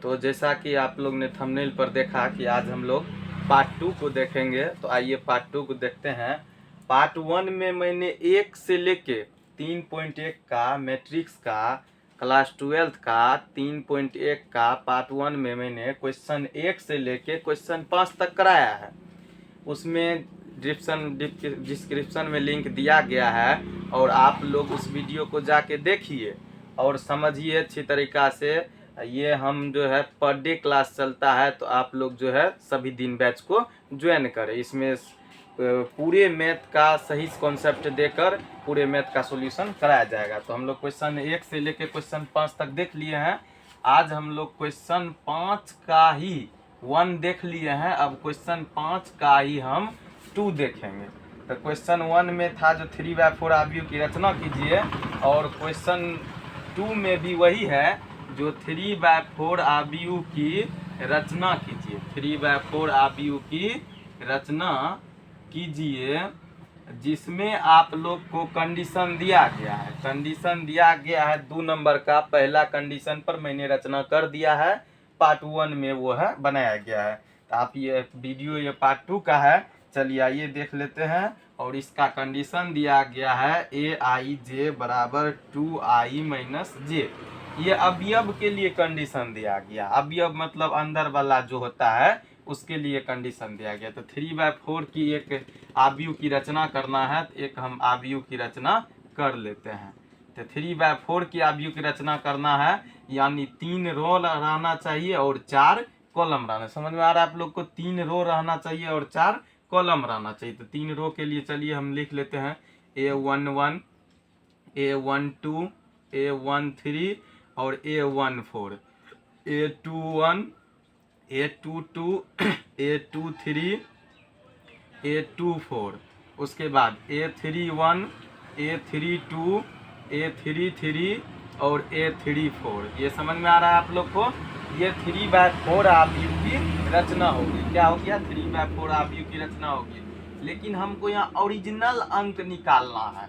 तो जैसा कि आप लोग ने थंबनेल पर देखा कि आज हम लोग पार्ट 2 को देखेंगे, तो आइए पार्ट 2 को देखते हैं। पार्ट 1 में मैंने 1 से लेके 3.1 का मैट्रिक्स का क्लास 12 का 3.1 का पार्ट 1 में मैंने क्वेश्चन 1 से लेके क्वेश्चन 5 तक कराया है। उसमें डिस्क्रिप्शन में लिंक दिया गया है और आप लोग उस वीडियो को जाके देखिए और समझिए अच्छी तरीक़ा से। ये हम जो है पर डे क्लास चलता है, तो आप लोग जो है सभी दिन बैच को ज्वाइन करें। इसमें पूरे मैथ का सही कॉन्सेप्ट देकर पूरे मैथ का सॉल्यूशन कराया जाएगा। तो हम लोग क्वेश्चन 1 से लेकर क्वेश्चन 5 तक देख लिए हैं। आज हम लोग क्वेश्चन 5 का ही 1 देख लिए हैं, अब क्वेश्चन 5 का ही हम 2 देखेंगे। तो क्वेश्चन 1 में था जो 3/4 आव्यूह की रचना कीजिए, और क्वेश्चन 2 में भी वही है जो 3/4 आव्यूह की रचना कीजिए। 3/4 आव्यूह की रचना कीजिए, जिसमें आप लोग को कंडीशन दिया गया है। कंडीशन दिया गया है 2 नंबर का। पहला कंडीशन पर मैंने रचना कर दिया है, पार्ट 1 में वो है बनाया गया है। तो आप ये वीडियो ये पार्ट 2 का है, चलिए आइए देख लेते हैं। और इसका कंडीशन दिया गया है aij बराबर 2i माइनस जे। ये अवयव के लिए कंडीशन दिया गया। अवयव मतलब अंदर वाला जो होता है उसके लिए कंडीशन दिया गया। तो 3/4 की एक आव्यूह की रचना करना है, तो एक हम आव्यूह की रचना कर लेते हैं। तो 3/4 की आव्यूह की रचना करना है, यानी 3 रो रहना चाहिए और 4 कॉलम रहना। समझ में आ रहा है आप लोग को? 3 रो रहना चाहिए और 4 कॉलम रहना चाहिए। तो 3 रो के लिए चलिए हम लिख लेते हैं A11, A12, A13 और A14, A21, A22, A23, A24। उसके बाद A31, A32, A33 और A34। ये समझ में आ रहा है आप लोग को? ये 3/4 आव्यूह की रचना होगी। क्या हो गया? 3/4 आव्यूह की रचना होगी। लेकिन हमको यहाँ ओरिजिनल अंक निकालना है,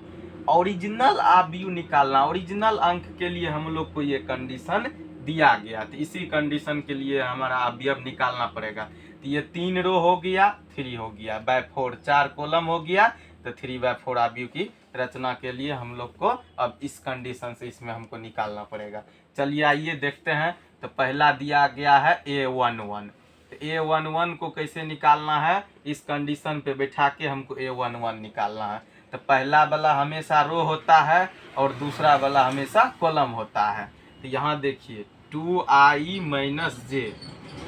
ओरिजिनल आव्यूह निकालना। ओरिजिनल अंक के लिए हम लोग को ये कंडीशन दिया गया, तो इसी कंडीशन के लिए हमारा अवयव निकालना पड़ेगा। तो ये 3 रो हो गया, 3 हो गया, बाय 4 4 कॉलम हो गया। तो 3/4 आव्यूह की रचना के लिए हम लोग को अब इस कंडीशन से इसमें हमको निकालना पड़ेगा। चलिए आइए देखते हैं। तो पहला दिया गया है A11। तो A11 को कैसे निकालना है? इस कंडीशन पे बैठा के हमको A11 निकालना है। तो पहला वाला हमेशा रो होता है और दूसरा वाला हमेशा कॉलम होता है। तो यहाँ देखिए 2i माइनस जे।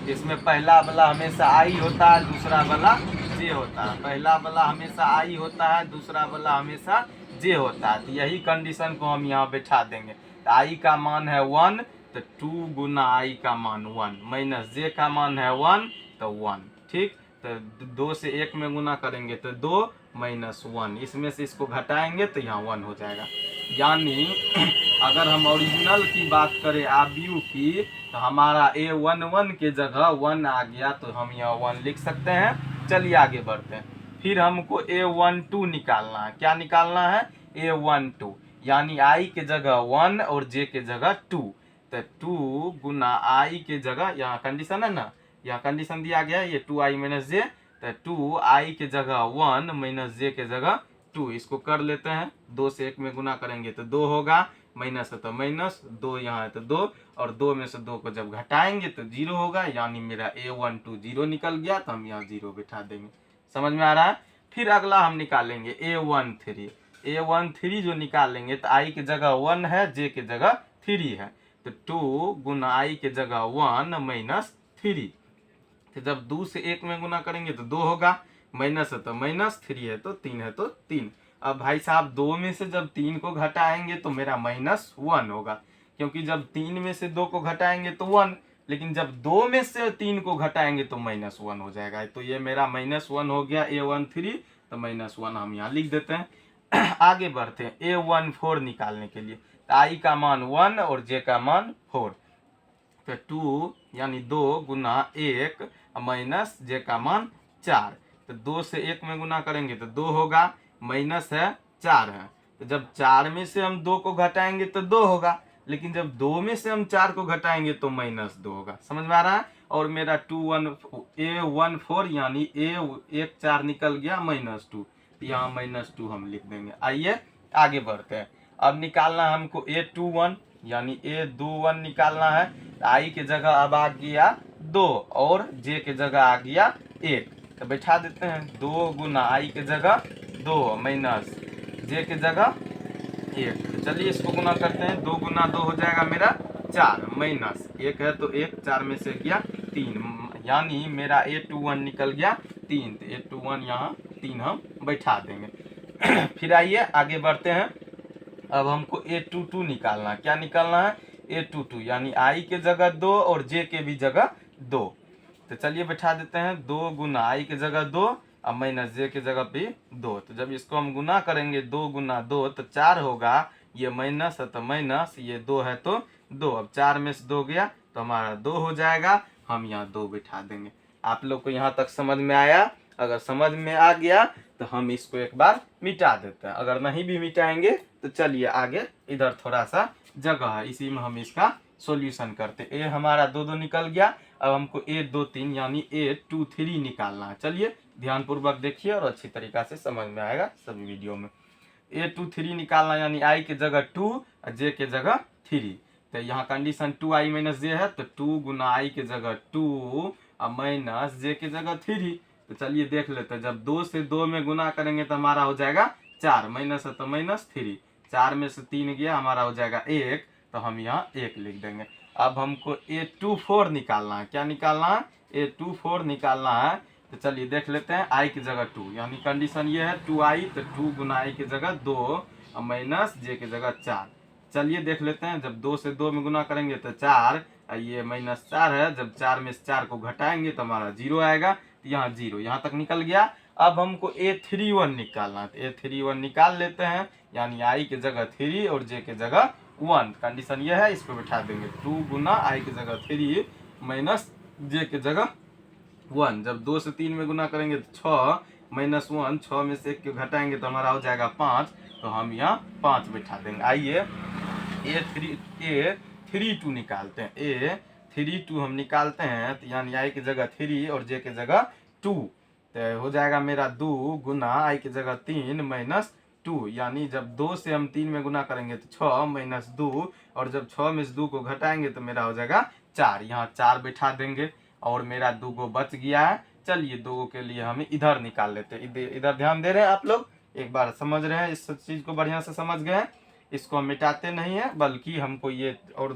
इसमें पहला वाला हमेशा i होता है, दूसरा वाला j होता है। पहला वाला हमेशा i होता है, दूसरा वाला हमेशा j होता है। तो यही कंडीशन को हम यहाँ बैठा देंगे। तो i का मान है 1, तो 2 गुना i का मान 1 माइनस j का मान है 1, तो 1। ठीक, तो 2 से 1 में गुना करेंगे तो 2 माइनस 1, इसमें से इसको घटाएंगे तो यहाँ 1 हो जाएगा। यानी अगर हम ओरिजिनल की बात करें आव्यूह की, तो हमारा A11 के जगह 1 आ गया, तो हम यहाँ 1 लिख सकते हैं। चलिए आगे बढ़ते हैं। फिर हमको A12 निकालना है। क्या निकालना है? A12, यानी i के जगह 1 और j के जगह 2। तो 2 गुना i के जगह, यहाँ कंडीशन है ना, यहाँ कंडीशन दिया गया है ये 2i माइनस जे। तो 2i के जगह 1 माइनस j के जगह 2। इसको कर लेते हैं, 2 से 1 में गुना करेंगे तो 2 होगा, माइनस है तो माइनस, 2 यहाँ है तो 2, और 2 में से 2 को जब घटाएंगे तो 0 होगा। यानी मेरा A12 0 निकल गया, तो हम यहाँ 0 बिठा देंगे। समझ में आ रहा है? फिर अगला हम निकालेंगे A13। A13 जो निकालेंगे तो i की जगह 1 है, j की जगह 3 है। तो 2 गुना i की जगह 1 माइनस 3। तो जब 2 से 1 में गुना करेंगे तो 2 होगा, माइनस है तो माइनस, 3 है तो 3 है तो 3। अब भाई साहब 2 में से जब 3 को घटाएंगे तो मेरा -1 होगा, क्योंकि जब 3 में से 2 को घटाएंगे तो 1, लेकिन जब 2 में से 3 को घटाएंगे तो -1 हो जाएगा। तो ये मेरा -1 हो गया A13, तो -1 हम यहाँ लिख देते हैं। आगे बढ़ते हैं A14 निकालने के लिए। तो i का मान 1 और j का मान 4। तो 2 यानी 2 गुना 1 माइनस j का मान 4। तो 2 से 1 में गुना करेंगे तो 2 होगा, माइनस है 4 है। तो जब 4 में से हम 2 को घटाएंगे तो 2 होगा, लेकिन जब 2 में से हम 4 को घटाएंगे तो -2 होगा। समझ में आ रहा है। और मेरा A14 यानी एक 4 निकल गया -2, यहाँ -2 हम लिख देंगे। आइए आगे बढ़ते हैं। अब निकालना है हमको A21 यानी A21 निकालना है। आई के जगह अब आ गया 2 और जे के जगह आ गया 1, तो बैठा देते हैं। 2 गुना आई के जगह 2 माइनस जे के जगह 1, तो चलिए इसको गुना करते हैं। 2 गुना 2 हो जाएगा मेरा 4 माइनस 1 है तो 1, 4 में से गया 3, यानी मेरा A21 निकल गया 3, तो A21 यहाँ 3 हम बैठा देंगे। फिर आइए आगे बढ़ते हैं। अब हमको A22 निकालना है। क्या निकालना है? A22 यानी आई के जगह 2 और जे के भी जगह 2, तो चलिए बैठा देते हैं। 2 गुना आई के जगह 2 और माइनस जे के जगह भी 2, तो जब इसको हम गुना करेंगे 2 गुना 2 तो 4 होगा। ये माइनस है तो माइनस, ये 2 है तो 2, अब 4 में से 2 गया तो हमारा 2 हो जाएगा। हम यहाँ 2 बैठा देंगे। आप लोग को यहाँ तक समझ में आया? अगर समझ में आ गया तो हम इसको एक बार मिटा देते हैं। अगर नहीं भी मिटाएंगे तो चलिए आगे, इधर थोड़ा सा जगह है, इसी में हम इसका सॉल्यूशन करते। ए हमारा 2 2 निकल गया। अब हमको A23 यानी A23 निकालना है। चलिए ध्यानपूर्वक देखिए और अच्छी तरीका से समझ में आएगा सभी वीडियो में। A23 निकालना यानी आई के जगह 2 और जे के जगह 3, तो यहाँ कंडीशन 2i माइनस जे है तो 2 गुना आई के जगह 2 और माइनस जे के जगह 3। तो चलिए देख लेते हैं। जब 2 से 2 में गुना करेंगे तो हमारा हो जाएगा 4, माइनस है तो -3, 4 में से 3 गया हमारा हो जाएगा 1, तो हम यहाँ 1 लिख देंगे। अब हमको A24 निकालना है। क्या निकालना है? A24 निकालना है। तो चलिए देख लेते हैं। आई की जगह 2 यानी कंडीशन ये है 2i, तो 2 गुना आई की जगह 2 और माइनस जे की जगह 4। चलिए देख लेते हैं। जब 2 से 2 में गुना करेंगे तो 4, ये -4 है। जब 4 में से 4 को घटाएंगे तो हमारा 0 आएगा, तो यहाँ 0 यहाँ तक निकल गया। अब हमको A31 निकालना है, तो A31 निकाल लेते हैं। यानी आई की जगह 3 और जे की जगह 1, कंडीशन ये है, इसको बैठा देंगे। 2 गुना आई की जगह 3 माइनस जे की जगह 1। जब 2 से 3 में गुना करेंगे तो 6 -1, 6 में से 1 को घटाएंगे तो हमारा हो जाएगा 5, तो हम यहाँ 5 बैठा देंगे। आइए A32 निकालते हैं। A32 हम निकालते हैं, तो यानी आई की जगह 3 और जे की जगह 2, तो हो जाएगा मेरा 2 गुना आई की जगह 3 माइनस 2, यानी जब 2 से हम 3 में गुना करेंगे तो 6 माइनस 2, और जब 6 में से 2 को घटाएंगे तो मेरा हो जाएगा 4, यहाँ 4 बैठा देंगे। और मेरा 2 गो बच गया है। चलिए 2 के लिए हम इधर निकाल लेते हैं। इधर ध्यान दे रहे हैं आप लोग, एक बार समझ रहे हैं, इस चीज को बढ़िया से समझ गए हैं। इसको हम मिटाते नहीं है, बल्कि हमको ये और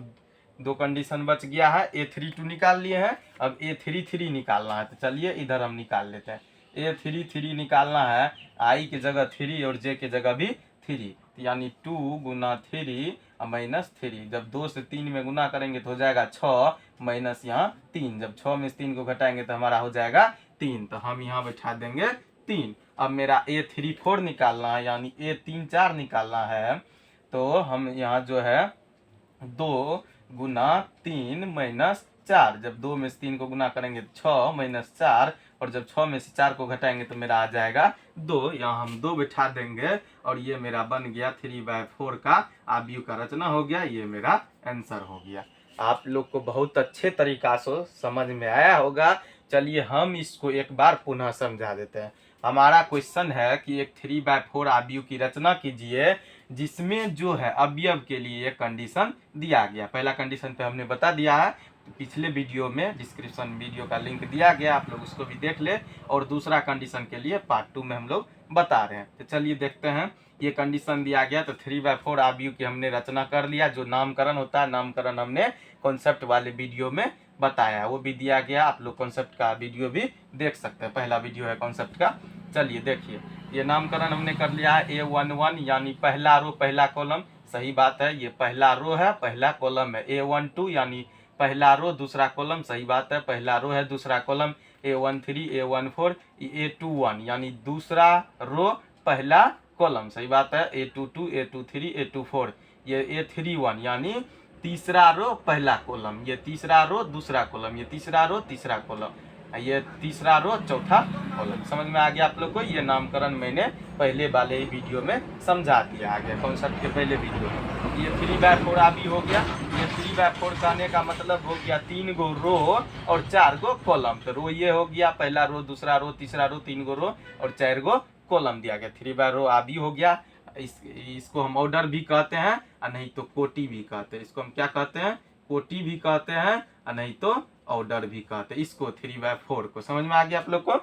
2 कंडीशन बच गया है। A32 निकाल लिए हैं, अब A33 निकालना है। तो चलिए इधर हम निकाल लेते हैं। A33 निकालना है। आई की जगह 3 और जे की जगह भी 3, यानी 2 गुना 3 और माइनस 3। जब 2 से 3 में गुना करेंगे तो हो जाएगा 6 माइनस यहाँ 3। जब 6 में से 3 को घटाएंगे तो हमारा हो जाएगा 3, तो हम यहाँ बैठा देंगे 3। अब मेरा A34 निकालना है, यानी A34 निकालना है। तो हम यहाँ जो है 2 गुना 3 माइनस 4, जब 2 में से 3 को गुना करेंगे तो 6 माइनस 4, और जब 6 में से 4 को घटाएंगे तो मेरा आ जाएगा 2, यहाँ हम 2 बैठा देंगे। और ये मेरा बन गया 3/4 का आव्यूह का रचना हो गया। ये मेरा आंसर हो गया। आप लोग को बहुत अच्छे तरीका से समझ में आया होगा। चलिए हम इसको एक बार पुनः समझा देते हैं। हमारा क्वेश्चन है कि एक 3/4 आव्यूह की रचना कीजिए जिसमें जो है अवयव के लिए एक कंडीशन दिया गया। पहला कंडीशन पे हमने बता दिया है, पिछले वीडियो में डिस्क्रिप्शन वीडियो का लिंक दिया गया, आप लोग उसको भी देख ले। और दूसरा कंडीशन के लिए पार्ट 2 में हम लोग बता रहे हैं। तो चलिए देखते हैं। ये कंडीशन दिया गया तो 3/4 आव्यूह की हमने रचना कर लिया। जो नामकरण होता है, नामकरण हमने कॉन्सेप्ट वाले वीडियो में बताया है, वो भी दिया गया। आप लोग कॉन्सेप्ट का वीडियो भी देख सकते हैं, पहला वीडियो है कॉन्सेप्ट का। चलिए देखिए, ये नामकरण हमने कर लिया है। A11 यानी पहला रो पहला कॉलम, सही बात है, ये पहला रो है पहला कॉलम है। A12 यानी पहला रो दूसरा कॉलम, सही बात है, पहला रो है दूसरा कॉलम। A13 A14 A21 यानी दूसरा रो पहला कॉलम, सही बात है। A22 A23 A24 ये A31 यानी तीसरा रो पहला कॉलम, ये तीसरा रो दूसरा कॉलम, ये तीसरा रो तीसरा कॉलम, ये तीसरा रो चौथा कॉलम। समझ में आ गया आप लोग को? ये नामकरण मैंने पहले वाले वीडियो में समझा दिया, आगे कॉन्सेप्ट के पहले वीडियो में। ये 3/4 अभी हो गया। ये 3/4 कहने का मतलब हो गया 3 गो रो और 4 गो कॉलम। तो रो ये हो गया, पहला रो, दूसरा रो, तीसरा रो, 3 गो रो और 4 गो कॉलम दिया गया। 3/रो अभी हो गया। इसको हम ऑर्डर भी कहते हैं और नहीं तो कोटी भी कहते हैं। इसको हम क्या कहते हैं? कोटी भी कहते हैं और नहीं तो ऑर्डर भी कहते हैं। इसको 3/4 को समझ में आ गया आप लोग को।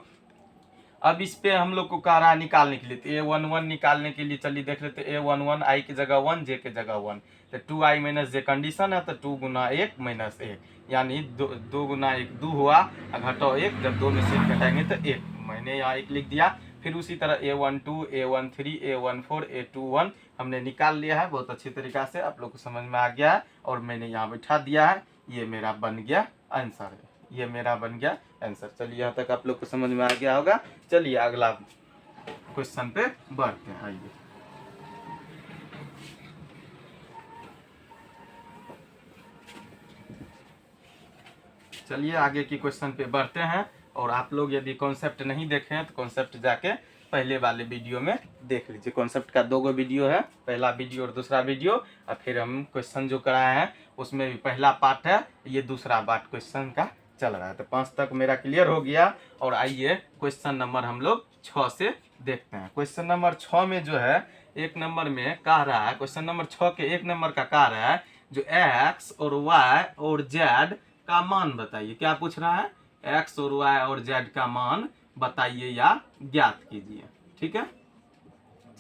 अब इस पे हम लोग को कह रहा है निकालने के लिए, तो A11 निकालने के लिए चलिए देख लेते। A11 आई की जगह 1, जे की जगह 1, तो 2i माइनस जे कंडीशन है, तो 2 गुना 1 माइनस 1, यानी 2 गुना 1 2 हुआ, घटाओ 1, जब 2 में से 1 घटाएंगे तो 1। मैंने यहाँ 1 लिख दिया। फिर उसी तरह A12, A13, A14, A21 हमने निकाल लिया है बहुत अच्छी तरीका से, आप लोग को समझ में आ गया है और मैंने यहाँ बैठा दिया है। ये मेरा बन गया आंसर है, ये मेरा बन गया आंसर। चलिए यहाँ तक आप लोग को समझ में आ गया होगा। चलिए अगला क्वेश्चन पे बढ़ते हैं। आइए चलिए आगे की क्वेश्चन पे बढ़ते हैं। और आप लोग यदि कॉन्सेप्ट नहीं देखे हैं तो कॉन्सेप्ट जाके पहले वाले वीडियो में देख लीजिए। कॉन्सेप्ट का 2 गो वीडियो है, पहला वीडियो और दूसरा वीडियो। और फिर हम क्वेश्चन जो कराए हैं उसमें भी पहला पार्ट है, ये दूसरा पार्ट क्वेश्चन का चल रहा है। तो 5 तक मेरा क्लियर हो गया। और आइए क्वेश्चन नंबर हम लोग 6 से देखते हैं। क्वेश्चन नंबर 6 में जो है 1 नंबर में कह रहा है, क्वेश्चन नंबर 6 के 1 नंबर का कह रहा है जो x और y और z का मान बताइए। क्या पूछ रहा है? x और y और z का मान बताइए या ज्ञात कीजिए। ठीक है,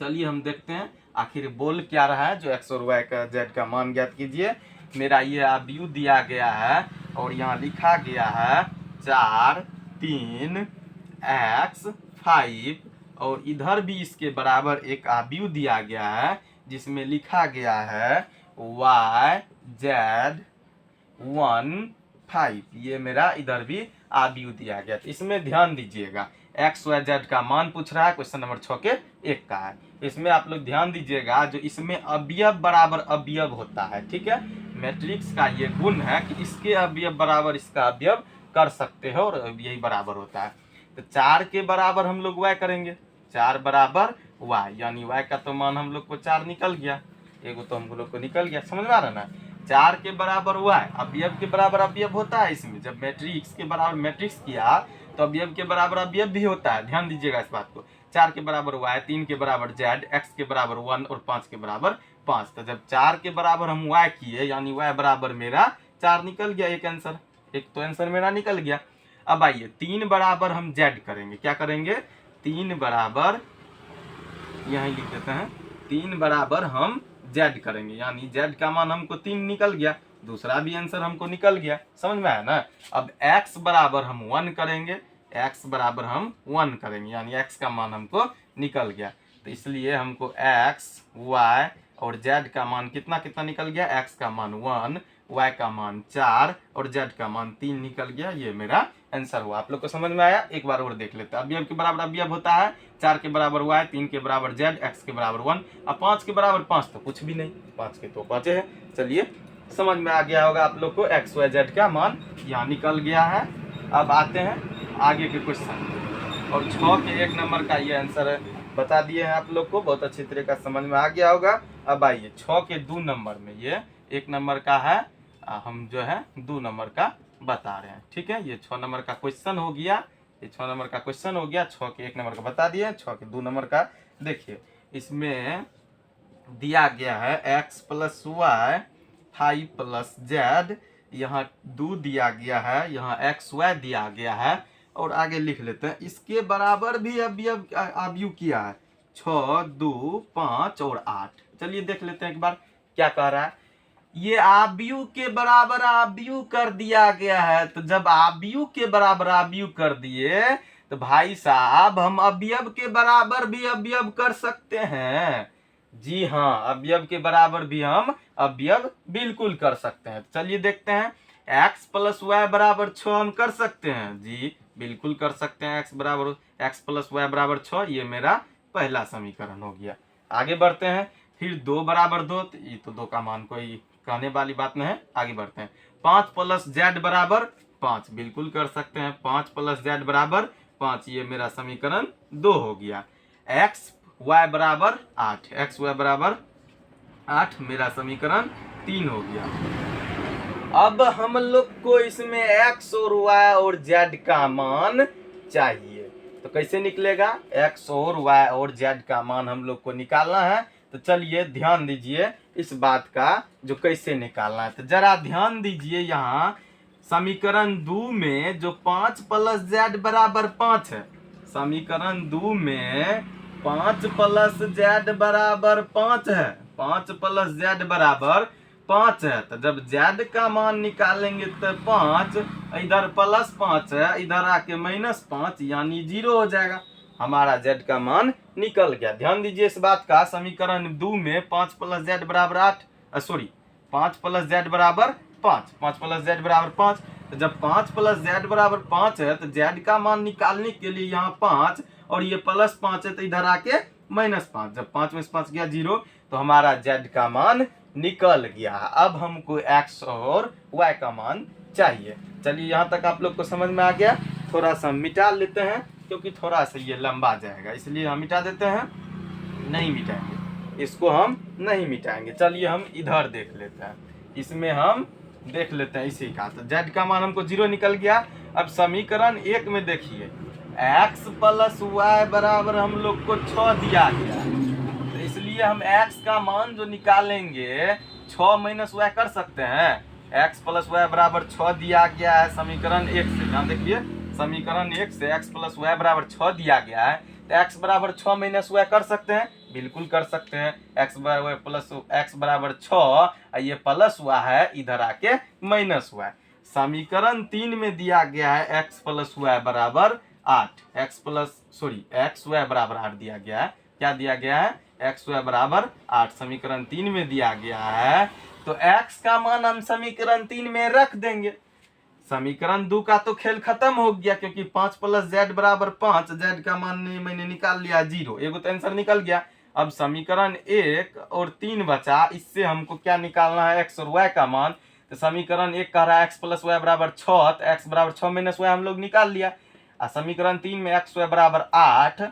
चलिए हम देखते हैं आखिर बोल क्या रहा है। जो x और y का z का मान ज्ञात कीजिए। मेरा ये आव्यूह दिया गया है और यहाँ लिखा गया है 4 3 x 5 और इधर भी इसके बराबर एक आव्यूह दिया गया है जिसमें लिखा गया है y z 1 5। ये मेरा इधर भी आव्यूह दिया गया। तो इसमें ध्यान दीजिएगा, एक्स वाई जेड का मान पूछ रहा है, क्वेश्चन नंबर 6 के 1 का है। इसमें आप लोग ध्यान दीजिएगा, जो इसमें अवयव बराबर अवयव होता है, ठीक है, मैट्रिक्स का ये गुण है कि इसके अवयव बराबर इसका अवयव कर सकते हो और यही बराबर होता है। तो 4 के बराबर हम लोग y करेंगे, 4 बराबर y, यानी y का तो मान हम लोग को 4 निकल गया, एगो तो हम लोग को निकल गया। समझ में आ रहा ना? 4 के बराबर y, अवयव के बराबर अवयव होता है। इसमें जब मैट्रिक्स के बराबर मैट्रिक्स किया तो अवयव के बराबर अवयव भी होता है, ध्यान दीजिएगा इस बात को। 4 के बराबर y, 3 के बराबर z, x के बराबर 1 और 5 के बराबर 5। तो जब 4 के बराबर हम y किए यानी y बराबर मेरा 4 निकल गया, एक आंसर, एक तो आंसर मेरा निकल गया। अब आइए 3 बराबर हम z करेंगे। क्या करेंगे? 3 बराबर, यहीं लिख देते हैं, 3 बराबर हम z करेंगे, यानी z का मान हमको 3 निकल गया, दूसरा भी आंसर हमको निकल गया। समझ में आया ना? अब x बराबर हम 1 करेंगे, x बराबर हम 1 करेंगे, यानी x का मान हमको निकल गया। तो इसलिए हमको x y और z का मान कितना कितना निकल गया? x का मान 1, y का मान 4 और z का मान 3 निकल गया। ये मेरा आंसर हुआ। आप लोग को समझ में आया? एक बार और देख लेते हैं। अवयव के बराबर अवयव होता है, 4 के बराबर y, 3 के बराबर z, x के बराबर 1 और 5 के बराबर 5 तो कुछ भी नहीं, 5 के तो 5 है। चलिए समझ में आ गया होगा आप लोग को, x y z का मान यहाँ निकल गया है। अब आते हैं आगे के क्वेश्चन, और 6 के 1 नंबर का ये आंसर है, बता दिए हैं आप लोग को, बहुत अच्छी तरीके से समझ में आ गया होगा। अब आइए 6 के 2 नंबर में, ये 1 नंबर का है, हम जो है 2 नंबर का बता रहे हैं। ठीक है, ये 6 नंबर का क्वेश्चन हो गया, ये 6 नंबर का क्वेश्चन हो गया। 6 के 1 नंबर का बता दिए, 6 के 2 नंबर का देखिए। इसमें दिया गया है x plus y 5 plus z, यहाँ 2 दिया गया है, यहाँ एक्स वाई दिया गया है और आगे लिख लेते हैं इसके बराबर भी अवयव किया है 6 2 5 और 8। चलिए देख लेते हैं एक बार क्या कह रहा है। ये आव्यूह के बराबर आव्यूह कर दिया गया है, तो जब आव्यूह के बराबर आव्यूह कर दिए तो भाई साहब हम अवयव के बराबर भी अवयव कर सकते हैं। जी हाँ, अवयव के बराबर भी हम अवयव बिल्कुल कर सकते हैं। चलिए देखते हैं, x प्लस वाई बराबर 6 हम कर सकते हैं, जी बिल्कुल कर सकते हैं। x प्लस वाई बराबर 6, ये मेरा पहला समीकरण हो गया। आगे बढ़ते हैं, फिर 2 बराबर 2, तो ये तो 2 का मान कोई कहने वाली बात नहीं है। आगे बढ़ते हैं, 5 प्लस जेड बराबर 5, बिल्कुल कर सकते हैं। 5 प्लस जेड बराबर 5, ये मेरा समीकरण 2 हो गया। x y बराबर 8, x y बराबर 8 मेरा समीकरण 3 हो गया। अब हम लोग को इसमें x और y और z का मान चाहिए, तो कैसे निकलेगा? x और y और z का मान हम लोग को निकालना है। तो चलिए ध्यान दीजिए इस बात का, जो कैसे निकालना है। तो जरा ध्यान दीजिए, यहाँ समीकरण 2 में जो 5 प्लस z बराबर 5 है, समीकरण 2 में 5 प्लस z बराबर 5 है, 5 प्लस z बराबर 5 है। तो जब z का मान निकालेंगे तो 5 इधर प्लस 5 है, इधर आके -5 यानी 0 हो जाएगा। हमारा z का मान निकल गया। ध्यान दीजिए इस बात का, समीकरण 2 में 5 प्लस z बराबर 5 प्लस z बराबर 5, 5 प्लस z बराबर 5। तो जब 5 प्लस z बराबर 5 है तो z का मान निकालने के लिए यहाँ 5 और ये प्लस 5 है तो इधर आके -5, जब 5 में से 5 गया 0, तो हमारा z का मान निकल गया। अब हमको x और y का मान चाहिए। चलिए यहाँ तक आप लोग को समझ में आ गया। थोड़ा सा मिटा लेते हैं क्योंकि थोड़ा सा ये लंबा जाएगा, इसलिए हम मिटा देते हैं। नहीं मिटाएंगे, इसको हम नहीं मिटाएंगे। चलिए हम इधर देख लेते हैं, इसमें हम देख लेते हैं इसी का। तो z का मान हमको 0 निकल गया। अब समीकरण 1 में देखिए, x प्लस y बराबर हम लोग को 6 दिया गया है, तो इसलिए हम x का मान जो निकालेंगे 6 माइनस y कर सकते हैं। x प्लस y बराबर 6 दिया गया है समीकरण 1 से। ध्यान देखिए, समीकरण 1 से x प्लस y बराबर 6 दिया गया है, तो x बराबर 6 माइनस y कर सकते हैं, बिल्कुल कर सकते हैं। x बराबर प्लस x बराबर 6, ये प्लस हुआ है, इधर आके माइनस हुआ है। समीकरण 3 में दिया गया है x प्लस y बराबर 8, x y बराबर 8 दिया गया है। क्या दिया गया है? x y बराबर 8 समीकरण 3 में दिया गया है। तो x का मान हम समीकरण 3 में रख देंगे। समीकरण 2 का तो खेल खत्म हो गया, क्योंकि 5 प्लस z बराबर 5, z का मान मैंने निकाल लिया 0, एगो तो आंसर निकल गया। अब समीकरण 1 और 3 बचा, इससे हमको क्या निकालना है? x और y का मान। तो समीकरण 1 कह रहा है x प्लस y बराबर 6, तो x बराबर 6 माइनस y हम लोग निकाल लिया। और समीकरण 3 में x y बराबर 8,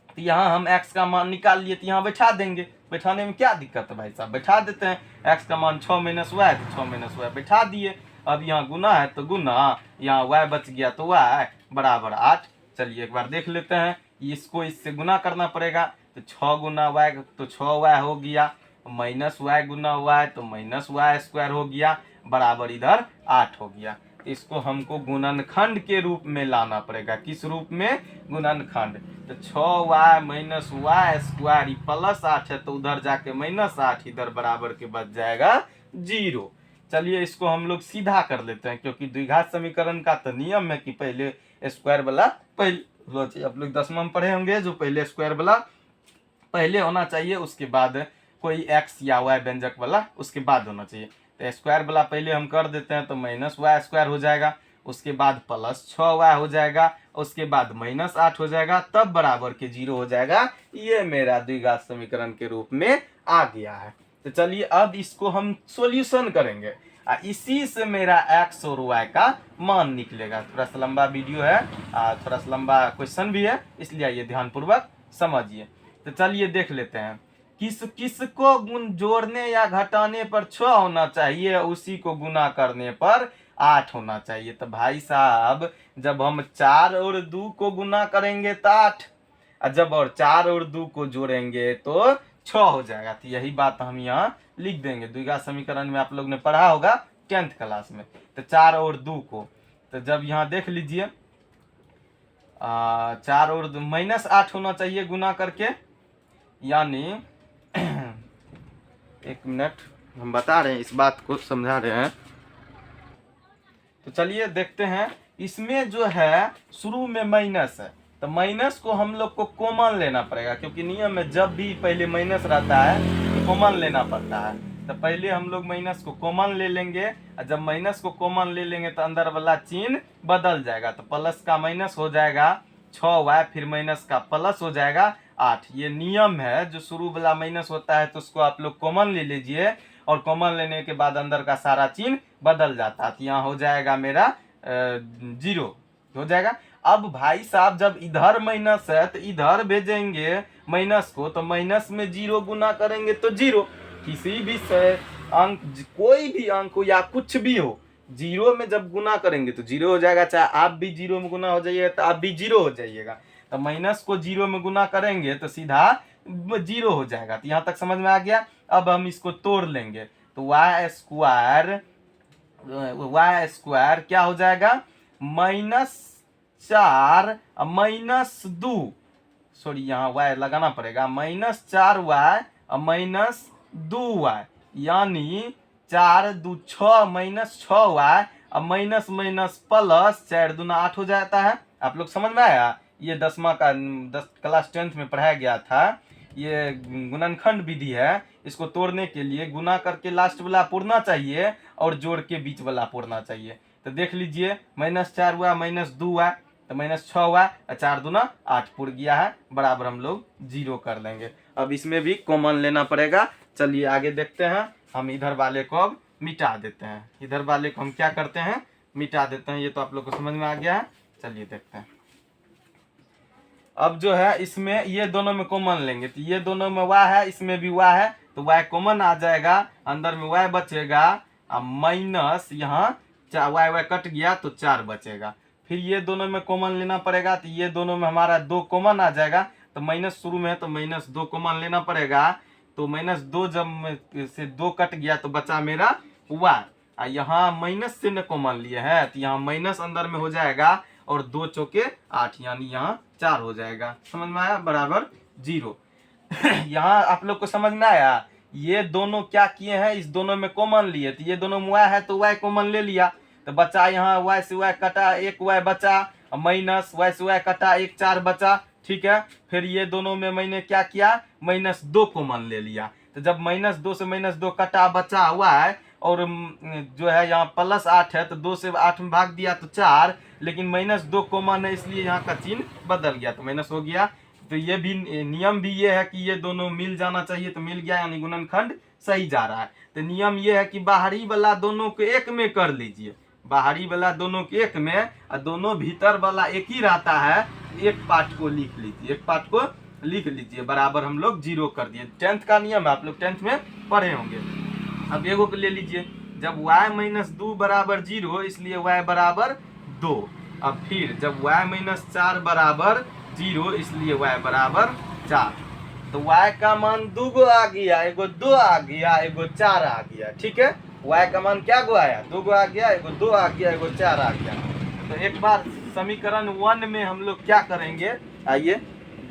तो यहाँ हम x का मान निकाल लिए, तो यहाँ बैठा देंगे। बैठाने में क्या दिक्कत है भाई साहब, बैठा देते हैं। x का मान 6 माइनस y, तो 6 माइनस y बैठा दिए। अब यहाँ गुना है तो गुना, यहाँ y बच गया तो y बराबर 8। चलिए एक बार देख लेते हैं, इसको इससे गुना करना पड़ेगा। तो 6 गुना y तो 6y हो गया, माइनस y गुना y तो माइनस y स्क्वायर हो गया, बराबर इधर 8 हो गया। इसको हमको गुणनखंड के रूप में लाना पड़ेगा। किस रूप में? गुणनखंड। तो 6y minus y square plus 8 है, तो उधर जाके -8, इधर बराबर के बच जाएगा 0। चलिए इसको हम लोग सीधा कर लेते हैं, क्योंकि द्विघात समीकरण का तो नियम है कि पहले स्क्वायर वाला पहले, आप लोग 10वां में पढ़े होंगे, जो पहले स्क्वायर वाला पहले होना चाहिए, उसके बाद कोई x या y व्यंजक वाला उसके बाद होना चाहिए। तो स्क्वायर वाला पहले हम कर देते हैं, तो माइनस y स्क्वायर हो जाएगा, उसके बाद प्लस 6y हो जाएगा, उसके बाद -8 हो जाएगा, तब बराबर के 0 हो जाएगा। ये मेरा द्विघात समीकरण के रूप में आ गया है। तो चलिए अब इसको हम सॉल्यूशन करेंगे, इसी से मेरा x और y का मान निकलेगा। थोड़ा सा लंबा वीडियो है, थोड़ा सा लंबा क्वेश्चन भी है, इसलिए ये ध्यानपूर्वक समझिए। तो चलिए देख लेते हैं, किस किस को गुण जोड़ने या घटाने पर 6 होना चाहिए, उसी को गुना करने पर 8 होना चाहिए। तो भाई साहब जब हम 4 और 2 को गुना करेंगे तो 8, और जब और 4 और 2 को जोड़ेंगे तो 6 हो जाएगा। तो यही बात हम यहाँ लिख देंगे। द्विघात समीकरण में आप लोग ने पढ़ा होगा 10th क्लास में। तो 4 और 2 को, तो जब यहाँ देख लीजिए 4 और 2 -8 होना चाहिए गुना करके, यानी एक मिनट हम बता रहे हैं, इस बात को समझा रहे हैं। तो चलिए देखते हैं, इसमें जो है शुरू में माइनस है, तो माइनस को हम लोग को कॉमन लेना पड़ेगा, क्योंकि नियम में जब भी पहले माइनस रहता है तो कॉमन लेना पड़ता है। तो पहले हम लोग माइनस को कॉमन ले लेंगे, और जब माइनस को कॉमन ले लेंगे तो अंदर वाला चिन्ह बदल जाएगा। तो प्लस का माइनस हो जाएगा 6y, फिर माइनस का प्लस हो जाएगा 8। ये नियम है, जो शुरू वाला माइनस होता है तो उसको आप लोग कॉमन ले लीजिए, और कॉमन लेने के बाद अंदर का सारा चिन्ह बदल जाता है। तो यहाँ हो जाएगा मेरा 0 हो जाएगा। अब भाई साहब जब इधर माइनस है तो इधर भेजेंगे माइनस को, तो माइनस में 0 गुना करेंगे तो 0, किसी भी अंक, कोई भी अंक हो या कुछ भी हो, जीरो में जब गुना करेंगे तो जीरो हो जाएगा। चाहे आप भी जीरो में गुना हो जाइएगा तो आप भी जीरो हो जाइएगा। तो माइनस को जीरो में गुना करेंगे तो सीधा जीरो हो जाएगा। तो यहाँ तक समझ में आ गया। अब हम इसको तोड़ लेंगे तो वाई स्क्वायर क्या हो जाएगा, -4 -2, सॉरी यहाँ वाई लगाना पड़ेगा, -4y और -2y, यानी 4 2 6 -6y और माइनस माइनस प्लस 4 दूना 8 हो जाता है। आप लोग समझ में आया। ये 10वीं का 10 क्लास 10th में पढ़ाया गया था। ये गुणनखंड विधि है। इसको तोड़ने के लिए गुना करके लास्ट वाला पूरना चाहिए और जोड़ के बीच वाला पूरना चाहिए। तो देख लीजिए, -4 हुआ -2 हुआ तो -6 हुआ, 4 दूना 8 पुर गया है, बराबर हम लोग 0 कर लेंगे। अब इसमें भी कॉमन लेना पड़ेगा। चलिए आगे देखते हैं। हम इधर वाले को अब मिटा देते हैं। इधर वाले को हम क्या करते हैं, मिटा देते हैं। ये तो आप लोग को समझ में आ गया है। चलिए देखते हैं। अब जो है इसमें ये दोनों में कॉमन लेंगे तो ये दोनों में y है, इसमें भी y है, तो y कॉमन आ जाएगा, अंदर में y बचेगा और माइनस यहाँ y कट गया तो 4 बचेगा। फिर ये दोनों में कॉमन लेना पड़ेगा तो ये दोनों में हमारा 2 कॉमन आ जाएगा। तो माइनस शुरू में है तो -2 कॉमन लेना पड़ेगा। तो -2 जब से 2 कट गया तो बचा मेरा y। यहाँ माइनस से न कॉमन लिए है तो यहाँ माइनस अंदर में हो जाएगा और 2 चौके 8, यानी यहाँ 4 हो जाएगा। समझ में आया, बराबर 0। यहाँ आप लोग को समझ में आया। ये दोनों क्या किए हैं, इस दोनों में कॉमन लिए, तो ये दोनों में y है तो y कॉमन ले लिया तो बचा यहाँ y से y कटा 1 y बचा, माइनस y से y कटा 1 4 बचा। ठीक है, फिर ये दोनों में मैंने क्या किया, -2 कॉमन ले लिया। तो जब -2 से -2 कटा बचा हुआ है और जो है यहाँ +8 है तो 2 से 8 में भाग दिया तो 4, लेकिन -2 कॉमन है इसलिए यहाँ का चिन्ह बदल गया तो माइनस हो गया। तो ये भी नियम भी ये है कि ये दोनों मिल जाना चाहिए तो मिल गया, यानी गुणनखंड सही जा रहा है। तो नियम ये है कि बाहरी वाला दोनों को एक में कर लीजिए, बाहरी वाला दोनों के एक में और दोनों भीतर वाला एक ही रहता है। एक पार्ट को लिख लीजिए, एक पार्ट को लिख लीजिए, बराबर हम लोग 0 कर दिए। 10th का नियम है, आप लोग 10th में पढ़े होंगे। अब एगो को ले लीजिए, जब y -2 बराबर 0 इसलिए y बराबर 2। अब फिर जब y -4 बराबर 0 इसलिए y बराबर 4। तो y का मान 2 गो आ गया, एगो 2 आ गया, एगो 4 आ गया। ठीक है, y का मान क्या गो आया, 2 गो आ गया, एगो 2 आ गया, एगो 4 आ गया। तो एक बार समीकरण 1 में हम लोग क्या करेंगे, आइए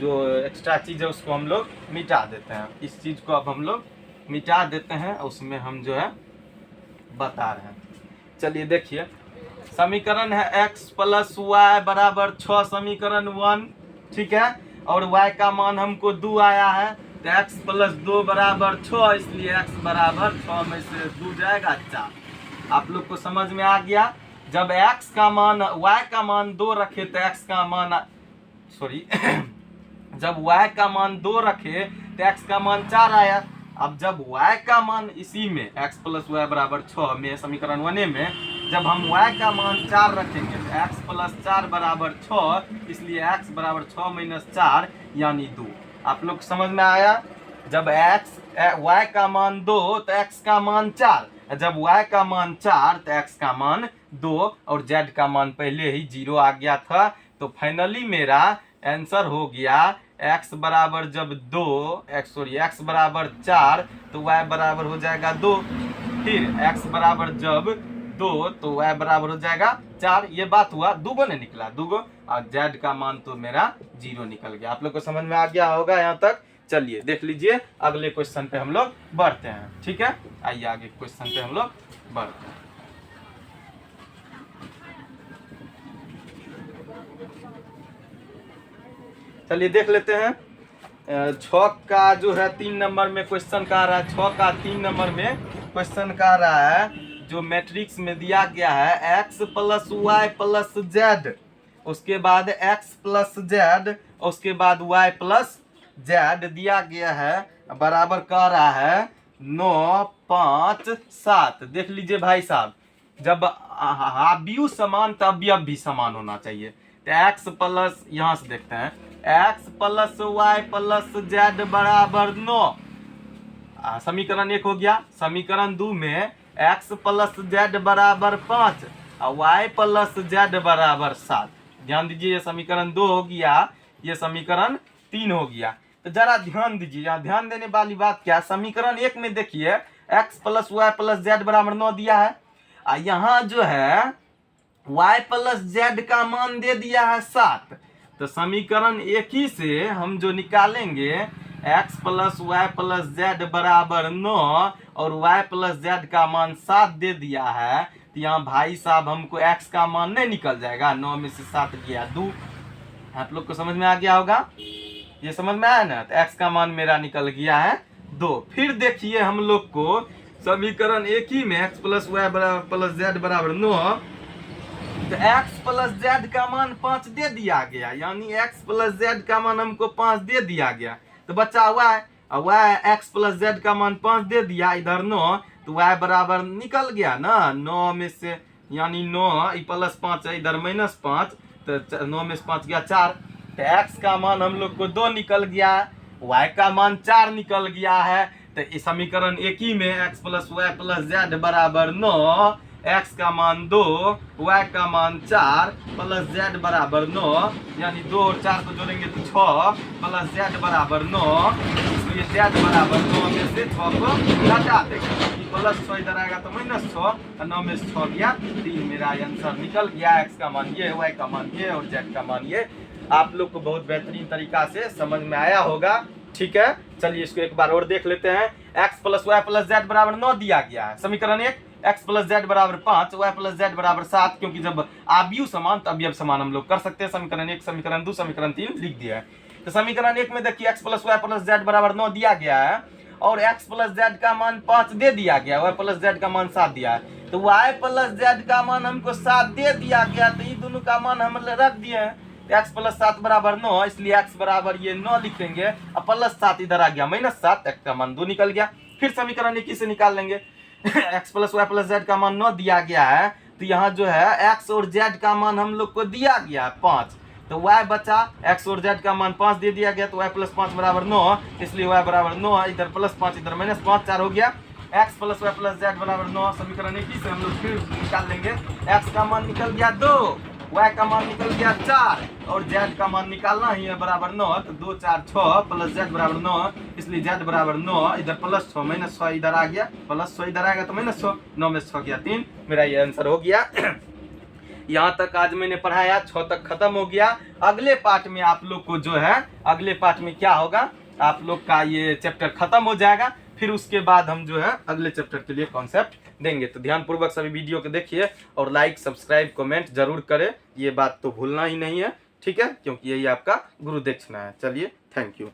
जो एक्स्ट्रा चीज़ है उसको हम लोग मिटा देते हैं। इस चीज़ को अब हम लोग मिटा देते हैं, उसमें हम जो है बता रहे हैं। चलिए देखिए, समीकरण है x + y बराबर 6, समीकरण 1। ठीक है, और y का मान हमको 2 आया है तो x + 2 बराबर 6, इसलिए x बराबर 6 में से 2 जाएगा 4। आप लोग को समझ में आ गया। जब x का मान y का मान 2 रखे तो x का मान सॉरी जब y का मान 2 रखे तो x का मान 4 आया। अब जब y का मान इसी में x + y बराबर 6 में समीकरण 1 में जब हम y का मान 4 रखेंगे तो x + 4 बराबर 6, इसलिए x बराबर 6 - 4 यानी 2। आप लोग समझ में आया। जब y का मान 2 तो x का मान 4, जब y का मान 4 तो x का मान 2 और z का मान पहले ही 0 आ गया था। तो फाइनली मेरा आंसर हो गया x बराबर जब 2 x बराबर 4 तो y बराबर हो जाएगा 2। फिर x बराबर जब 2 तो y बराबर हो जाएगा 4। ये बात हुआ, 2 गो ने निकला 2 गो, और z का मान तो मेरा 0 निकल गया। आप लोग को समझ में आ गया होगा यहाँ तक। चलिए देख लीजिए, अगले क्वेश्चन पे हम लोग बढ़ते हैं। ठीक है, आइए आगे क्वेश्चन पे हम लोग बढ़ते हैं। चलिए देख लेते हैं। 6 का जो है 3 नंबर में क्वेश्चन का आ रहा है। 6 का 3 नंबर में क्वेश्चन का आ रहा है, जो मैट्रिक्स में दिया गया है x + y + z, उसके बाद x + z, उसके बाद y + z दिया गया है, बराबर कह रहा है 9 5 7। देख लीजिए भाई साहब, जब हाबियु समान तब अवयव भी समान होना चाहिए। तो x प्लस, यहाँ से देखते हैं, x + y + z बराबर 9, समीकरण 1 हो गया। समीकरण 2 में x प्लस जेड बराबर 5 और y प्लस जेड बराबर 7। ध्यान दीजिए, ये समीकरण 2 हो गया, ये समीकरण 3 हो गया। तो जरा ध्यान दीजिए, यहाँ ध्यान देने वाली बात क्या, समीकरण 1 में देखिए x plus y plus z बराबर 9 दिया है, और यहाँ जो है y प्लस जेड का मान दे दिया है 7। तो समीकरण 1 ही से हम जो निकालेंगे x plus y plus z बराबर 9 और y प्लस जेड का मान 7 दे दिया है, तो यहाँ भाई साहब हमको x का मान नहीं निकल जाएगा, 9 में से 7 गया 2। आप लोग को समझ में आ गया होगा, ये समझ में आया ना। तो x का मान मेरा निकल गया है 2। फिर देखिए हम लोग को समीकरण 1 ही में x plus y plus z बराबर 9, तो x प्लस जेड का मान 5 दे दिया गया, यानी x प्लस जेड का मान हमको 5 दे दिया गया। तो बचा y x प्लस जेड का मान 5 दे दिया, इधर 9, तो y बराबर निकल गया ना 9 में से, यानी 9 प्लस 5 है, इधर माइनस 5, तो 9 में से 5 गया 4। तो x का मान हम लोग को 2 निकल गया, y का मान 4 निकल गया है। तो इस समीकरण 1 ही में x plus y plus z बराबर 9, x का मान 2, y का मान 4 प्लस z बराबर 9, यानी 2 और 4 को जोड़ेंगे तो 6 प्लस z बराबर 9। तो ये z बराबर 9 में से 6 को घटा देगा, प्लस 6 इधर आएगा तो माइनस 6, और 9 में से 6 गया 3। मेरा आंसर निकल गया, x का मान ये, y का मान ये और z का मान ये। आप लोग को बहुत बेहतरीन तरीका से समझ में आया होगा, ठीक है। चलिए इसको एक बार और देख लेते हैं। x plus y plus z बराबर 9 दिया गया है, समीकरण 1 x प्लस जेड बराबर 5, y प्लस जेड बराबर 7, क्योंकि जब आव्यूह समान तो अवयव समान हम लोग कर सकते हैं। समीकरण 1, समीकरण 2, समीकरण 3 लिख दिया है। तो समीकरण 1 में देखिए x plus y plus z बराबर 9 दिया गया है, और x प्लस जेड का मान 5 दे दिया गया, y प्लस जेड का मान 7 दिया है। तो y प्लस जेड का मान हमको 7 दे दिया गया, तो ये दोनों का मान हम रख दिए हैं। x प्लस 7 बराबर 9, इसलिए x बराबर ये 9 लिखेंगे, और प्लस 7 इधर आ गया माइनस 7, x का मान 2 निकल गया। फिर समीकरण 1 से निकाल लेंगे। x plus y plus z का मान 9 दिया गया है, तो यहाँ जो है x और z का मान हम लोग को दिया गया है 5, तो y बचा, x और z का मान 5 दे दिया गया, तो y प्लस 5 बराबर 9, इसलिए y बराबर 9, इधर प्लस 5 इधर माइनस 5, 4 हो गया। x plus y plus z बराबर 9, समीकरण 1 से हम लोग फिर निकाल लेंगे। x का मान निकल गया 2, y का मान निकल गया 4, और z का मान निकालना ही है बराबर 9, तो 2 4 6 प्लस z बराबर 9, इसलिए z बराबर 9, इधर प्लस 6 माइनस 6 इधर आ गया, प्लस 6 इधर आएगा तो माइनस 6, 9 में 6 गया 3। मेरा ये आंसर हो गया। यहाँ तक आज मैंने पढ़ाया, 6 तक खत्म हो गया। अगले पार्ट में आप लोग को जो है, अगले पार्ट में क्या होगा, आप लोग का ये चैप्टर खत्म हो जाएगा, फिर उसके बाद हम जो है अगले चैप्टर के लिए कॉन्सेप्ट देंगे। तो ध्यानपूर्वक सभी वीडियो को देखिए, और लाइक सब्सक्राइब कमेंट जरूर करें, ये बात तो भूलना ही नहीं है, ठीक है, क्योंकि यही आपका गुरु दक्षिणा है। चलिए, थैंक यू।